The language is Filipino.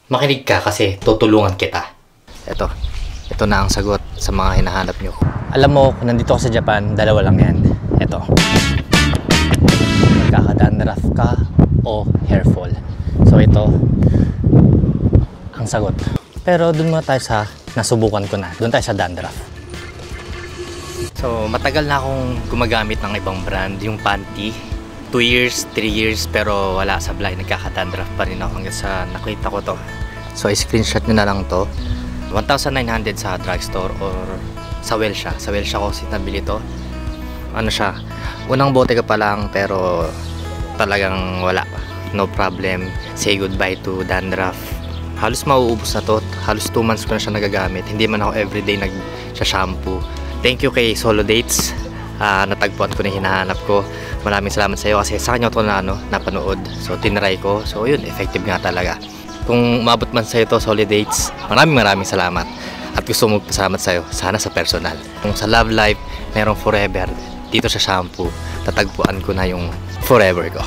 Makinig ka kasi tutulungan kita. Ito na ang sagot sa mga hinahanap nyo. Alam mo, kung nandito ako sa Japan, dalawa lang yan. Ito. Magkaka-dandruff ka o hair fall. So ito, ang sagot. Pero dun muna tayo sa nasubukan ko na. Dun tayo sa dandruff. So matagal na akong gumagamit ng ibang brand, yung panty. 2 years, 3 years, pero wala sa sablay. Nagkaka-dandruff pa rin ako hanggang sa nakita ko to. So i-screenshot nyo na lang to. 1,900 sa drugstore or sa Welsha. Sa Welsha ko nabili to. Ano siya, unang bote ka pa lang pero talagang wala. No problem. Say goodbye to dandruff. Halos mauubos na to. Halos 2 months ko na siya nagagamit. Hindi man ako everyday nag-shampoo. Thank you kay Solo Dates. Natagpuan ko na hinahanap ko. Maraming salamat sa iyo kasi sa kanya ito na napanood. So tinry ko. So yun, effective nga talaga. Kung umabot man sa ito, Solid Dates, maraming salamat. At gusto mo pasalamat sa iyo, sana sa personal. Kung sa Love Life, merong forever. Dito sa shampoo, tatagpuan ko na yung forever ko.